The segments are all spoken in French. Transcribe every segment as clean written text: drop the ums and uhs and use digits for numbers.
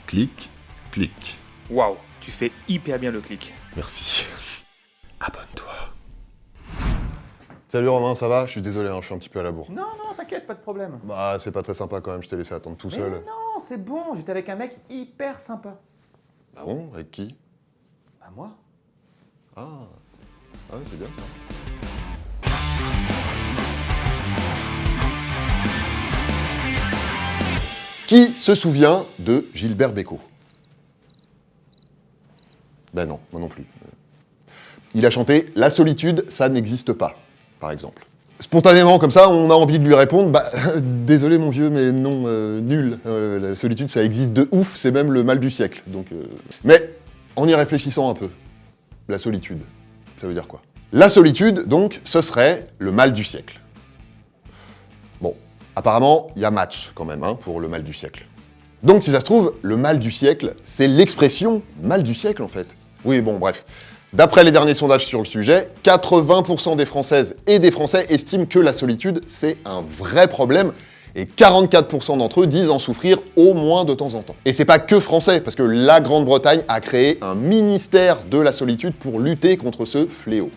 Clic, clic. Waouh, tu fais hyper bien le clic. Merci. Abonne-toi. Salut Romain, ça va? Je suis désolé, je suis un petit peu à la bourre. Non, t'inquiète, pas de problème. Bah, c'est pas très sympa quand même, je t'ai laissé attendre tout seul. Mais non, c'est bon, j'étais avec un mec hyper sympa. Ah bon? Avec qui? Bah moi. Ah, ouais, c'est bien ça. Qui se souvient de Gilbert Bécaud? Ben non, moi non plus. Il a chanté « La solitude, ça n'existe pas », par exemple. Spontanément, comme ça, on a envie de lui répondre « Bah, désolé mon vieux, mais non, nul. La solitude, ça existe de ouf, c'est même le mal du siècle. » Donc, Mais, en y réfléchissant un peu, la solitude, ça veut dire quoi? La solitude, donc, ce serait le mal du siècle. Bon, apparemment, il y a match, quand même, pour le mal du siècle. Donc, si ça se trouve, le mal du siècle, c'est l'expression mal du siècle, en fait. Oui, bon, bref. D'après les derniers sondages sur le sujet, 80% des Françaises et des Français estiment que la solitude, c'est un vrai problème, et 44% d'entre eux disent en souffrir au moins de temps en temps. Et c'est pas que français, parce que la Grande-Bretagne a créé un ministère de la solitude pour lutter contre ce fléau.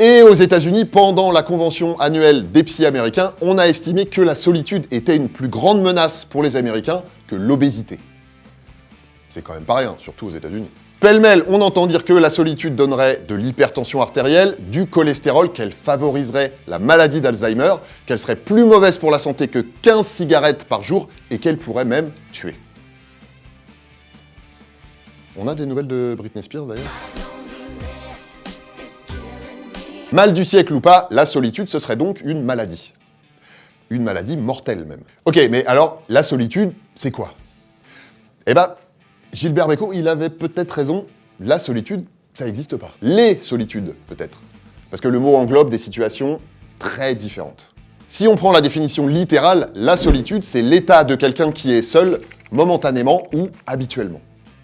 Et aux États-Unis, pendant la convention annuelle des psys américains, on a estimé que la solitude était une plus grande menace pour les Américains que l'obésité. C'est quand même pas rien, surtout aux États-Unis. Pêle-mêle, on entend dire que la solitude donnerait de l'hypertension artérielle, du cholestérol, qu'elle favoriserait la maladie d'Alzheimer, qu'elle serait plus mauvaise pour la santé que 15 cigarettes par jour et qu'elle pourrait même tuer. On a des nouvelles de Britney Spears d'ailleurs? Mal du siècle ou pas, la solitude, ce serait donc une maladie. Une maladie mortelle même. Ok, mais alors, la solitude, c'est quoi? Eh ben, Gilbert Bécaud, il avait peut-être raison, la solitude, ça n'existe pas. Les solitudes, peut-être. Parce que le mot englobe des situations très différentes. Si on prend la définition littérale, la solitude, c'est l'état de quelqu'un qui est seul, momentanément ou habituellement.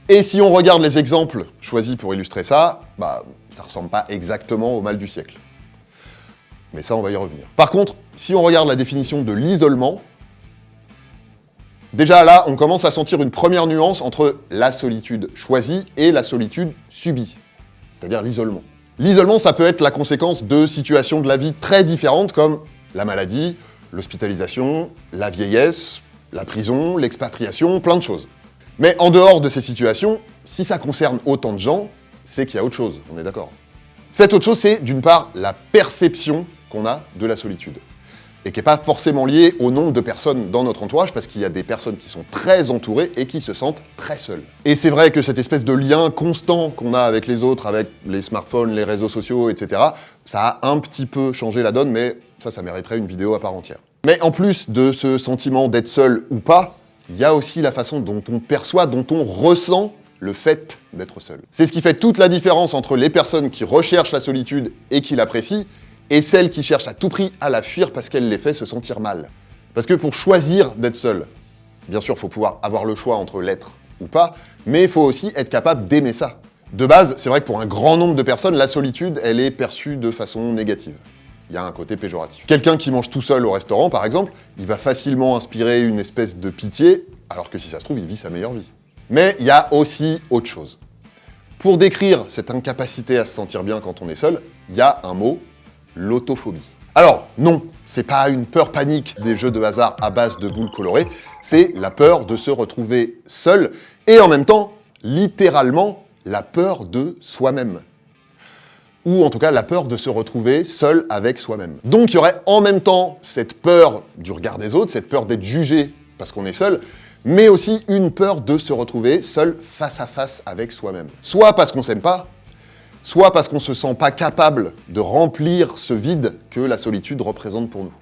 Et si on regarde les exemples choisis pour illustrer ça, bah, ça ressemble pas exactement au mal du siècle. Mais ça, on va y revenir. Par contre, si on regarde la définition de l'isolement, déjà là, on commence à sentir une première nuance entre la solitude choisie et la solitude subie, c'est-à-dire l'isolement. L'isolement, ça peut être la conséquence de situations de la vie très différentes comme la maladie, l'hospitalisation, la vieillesse, la prison, l'expatriation, plein de choses. Mais en dehors de ces situations, si ça concerne autant de gens, c'est qu'il y a autre chose, on est d'accord. Cette autre chose, c'est d'une part la perception qu'on a de la solitude. Et qui n'est pas forcément liée au nombre de personnes dans notre entourage, parce qu'il y a des personnes qui sont très entourées et qui se sentent très seules. Et c'est vrai que cette espèce de lien constant qu'on a avec les autres, avec les smartphones, les réseaux sociaux, etc., ça a un petit peu changé la donne, mais ça mériterait une vidéo à part entière. Mais en plus de ce sentiment d'être seul ou pas, il y a aussi la façon dont on perçoit, dont on ressent le fait d'être seul. C'est ce qui fait toute la différence entre les personnes qui recherchent la solitude et qui l'apprécient, et celles qui cherchent à tout prix à la fuir parce qu'elle les fait se sentir mal. Parce que pour choisir d'être seul, bien sûr, il faut pouvoir avoir le choix entre l'être ou pas, mais il faut aussi être capable d'aimer ça. De base, c'est vrai que pour un grand nombre de personnes, la solitude, elle est perçue de façon négative. Il y a un côté péjoratif. Quelqu'un qui mange tout seul au restaurant, par exemple, il va facilement inspirer une espèce de pitié, alors que si ça se trouve, il vit sa meilleure vie. Mais il y a aussi autre chose. Pour décrire cette incapacité à se sentir bien quand on est seul, il y a un mot, l'autophobie. Alors, non, c'est pas une peur panique des jeux de hasard à base de boules colorées, c'est la peur de se retrouver seul, et en même temps, littéralement, la peur de soi-même. Ou en tout cas, la peur de se retrouver seul avec soi-même. Donc il y aurait en même temps cette peur du regard des autres, cette peur d'être jugé parce qu'on est seul, mais aussi une peur de se retrouver seul face à face avec soi-même. Soit parce qu'on s'aime pas, soit parce qu'on se sent pas capable de remplir ce vide que la solitude représente pour nous.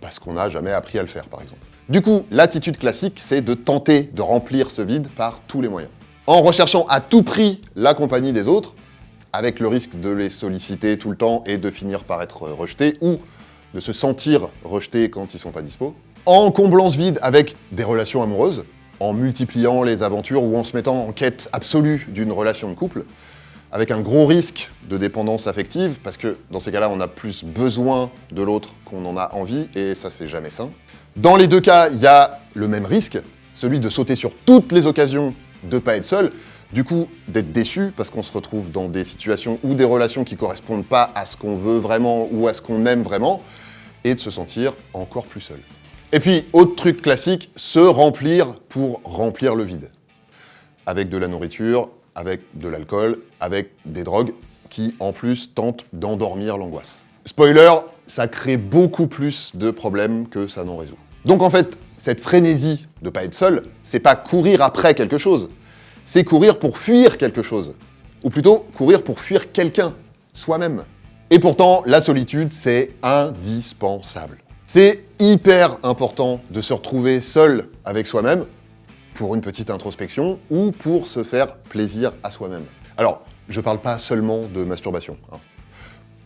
Parce qu'on n'a jamais appris à le faire, par exemple. Du coup, l'attitude classique, c'est de tenter de remplir ce vide par tous les moyens. En recherchant à tout prix la compagnie des autres, avec le risque de les solliciter tout le temps et de finir par être rejeté, ou de se sentir rejeté quand ils sont pas dispo. En comblant ce vide avec des relations amoureuses, en multipliant les aventures ou en se mettant en quête absolue d'une relation de couple, avec un gros risque de dépendance affective, parce que dans ces cas-là, on a plus besoin de l'autre qu'on en a envie, et ça, c'est jamais sain. Dans les deux cas, il y a le même risque, celui de sauter sur toutes les occasions de pas être seul, du coup d'être déçu parce qu'on se retrouve dans des situations ou des relations qui correspondent pas à ce qu'on veut vraiment ou à ce qu'on aime vraiment, et de se sentir encore plus seul. Et puis, autre truc classique, se remplir pour remplir le vide. Avec de la nourriture, avec de l'alcool, avec des drogues qui, en plus, tentent d'endormir l'angoisse. Spoiler, ça crée beaucoup plus de problèmes que ça n'en résout. Donc en fait, cette frénésie de pas être seul, c'est pas courir après quelque chose, c'est courir pour fuir quelque chose. Ou plutôt, courir pour fuir quelqu'un, soi-même. Et pourtant, la solitude, c'est indispensable. C'est hyper important de se retrouver seul avec soi-même pour une petite introspection ou pour se faire plaisir à soi-même. Alors, je parle pas seulement de masturbation.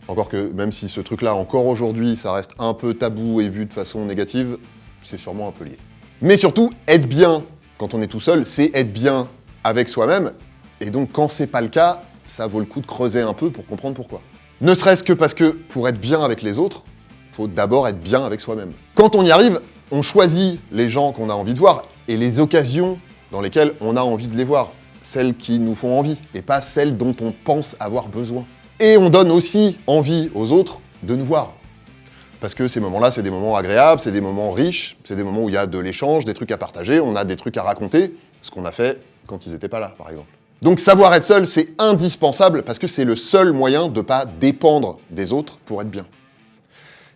Encore que, même si ce truc-là, encore aujourd'hui, ça reste un peu tabou et vu de façon négative, c'est sûrement un peu lié. Mais surtout, être bien quand on est tout seul, c'est être bien avec soi-même. Et donc, quand c'est pas le cas, ça vaut le coup de creuser un peu pour comprendre pourquoi. Ne serait-ce que parce que, pour être bien avec les autres, faut d'abord être bien avec soi-même. Quand on y arrive, on choisit les gens qu'on a envie de voir et les occasions dans lesquelles on a envie de les voir. Celles qui nous font envie, et pas celles dont on pense avoir besoin. Et on donne aussi envie aux autres de nous voir. Parce que ces moments-là, c'est des moments agréables, c'est des moments riches, c'est des moments où il y a de l'échange, des trucs à partager, on a des trucs à raconter, ce qu'on a fait quand ils n'étaient pas là, par exemple. Donc savoir être seul, c'est indispensable, parce que c'est le seul moyen de ne pas dépendre des autres pour être bien.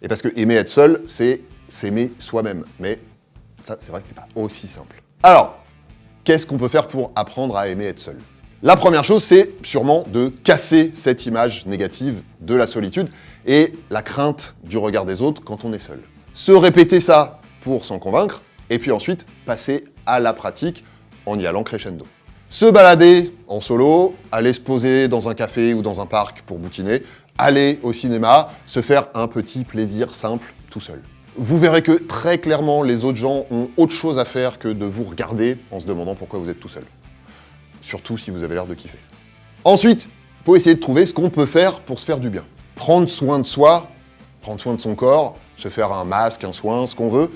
Et parce que aimer être seul, c'est s'aimer soi-même. Mais ça, c'est vrai que c'est pas aussi simple. Alors, qu'est-ce qu'on peut faire pour apprendre à aimer être seul ? La première chose, c'est sûrement de casser cette image négative de la solitude et la crainte du regard des autres quand on est seul. Se répéter ça pour s'en convaincre, et puis ensuite passer à la pratique en y allant crescendo. Se balader en solo, aller se poser dans un café ou dans un parc pour bouquiner, aller au cinéma, se faire un petit plaisir simple tout seul. Vous verrez que très clairement, les autres gens ont autre chose à faire que de vous regarder en se demandant pourquoi vous êtes tout seul. Surtout si vous avez l'air de kiffer. Ensuite, il faut essayer de trouver ce qu'on peut faire pour se faire du bien. Prendre soin de soi, prendre soin de son corps, se faire un masque, un soin, ce qu'on veut,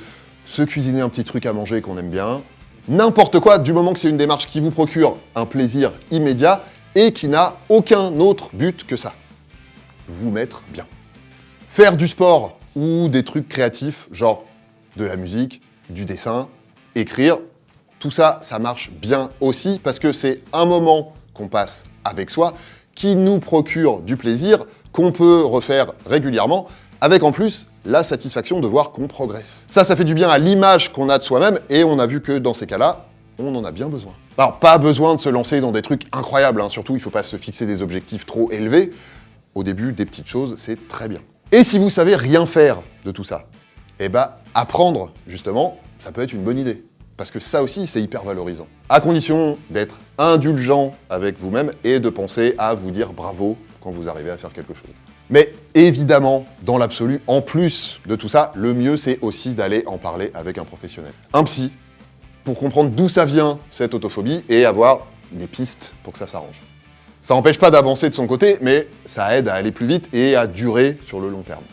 se cuisiner un petit truc à manger qu'on aime bien, n'importe quoi, du moment que c'est une démarche qui vous procure un plaisir immédiat et qui n'a aucun autre but que ça. Vous mettre bien. Faire du sport ou des trucs créatifs, genre de la musique, du dessin, écrire, tout ça, ça marche bien aussi parce que c'est un moment qu'on passe avec soi qui nous procure du plaisir qu'on peut refaire régulièrement avec en plus la satisfaction de voir qu'on progresse. Ça fait du bien à l'image qu'on a de soi-même et on a vu que dans ces cas-là, on en a bien besoin. Alors, pas besoin de se lancer dans des trucs incroyables, surtout il ne faut pas se fixer des objectifs trop élevés. Au début, des petites choses, c'est très bien. Et si vous savez rien faire de tout ça, apprendre, justement, ça peut être une bonne idée. Parce que ça aussi, c'est hyper valorisant. À condition d'être indulgent avec vous-même et de penser à vous dire bravo quand vous arrivez à faire quelque chose. Mais évidemment, dans l'absolu, en plus de tout ça, le mieux, c'est aussi d'aller en parler avec un professionnel. Un psy, pour comprendre d'où ça vient, cette autophobie, et avoir des pistes pour que ça s'arrange. Ça n'empêche pas d'avancer de son côté, mais ça aide à aller plus vite et à durer sur le long terme.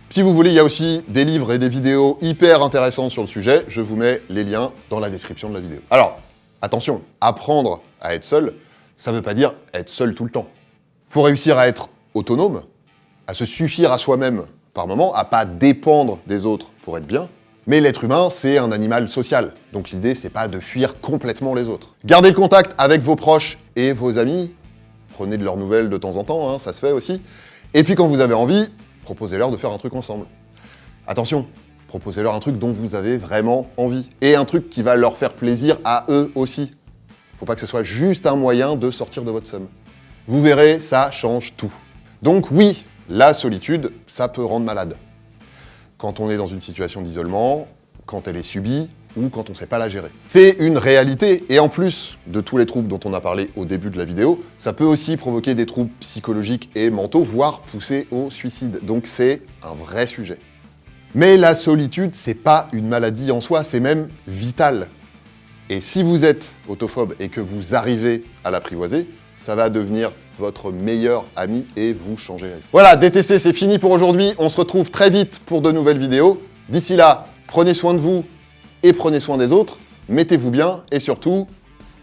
Si vous voulez, il y a aussi des livres et des vidéos hyper intéressantes sur le sujet. Je vous mets les liens dans la description de la vidéo. Alors, attention, apprendre à être seul, ça ne veut pas dire être seul tout le temps. Il faut réussir à être autonome, à se suffire à soi-même par moment, à pas dépendre des autres pour être bien. Mais l'être humain, c'est un animal social. Donc l'idée, c'est pas de fuir complètement les autres. Gardez le contact avec vos proches et vos amis. Prenez de leurs nouvelles de temps en temps, ça se fait aussi. Et puis quand vous avez envie, proposez-leur de faire un truc ensemble. Attention, proposez-leur un truc dont vous avez vraiment envie. Et un truc qui va leur faire plaisir à eux aussi. Faut pas que ce soit juste un moyen de sortir de votre somme. Vous verrez, ça change tout. Donc oui, la solitude, ça peut rendre malade. Quand on est dans une situation d'isolement, quand elle est subie, ou quand on ne sait pas la gérer. C'est une réalité, et en plus de tous les troubles dont on a parlé au début de la vidéo, ça peut aussi provoquer des troubles psychologiques et mentaux, voire pousser au suicide. Donc c'est un vrai sujet. Mais la solitude, c'est pas une maladie en soi, c'est même vital. Et si vous êtes autophobe et que vous arrivez à l'apprivoiser, ça va devenir votre meilleur ami et vous changer la vie. Voilà, DTC, c'est fini pour aujourd'hui. On se retrouve très vite pour de nouvelles vidéos. D'ici là, prenez soin de vous et prenez soin des autres. mettez-vous bien et surtout,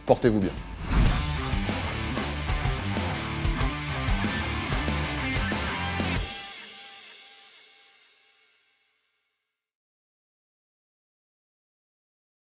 portez-vous bien.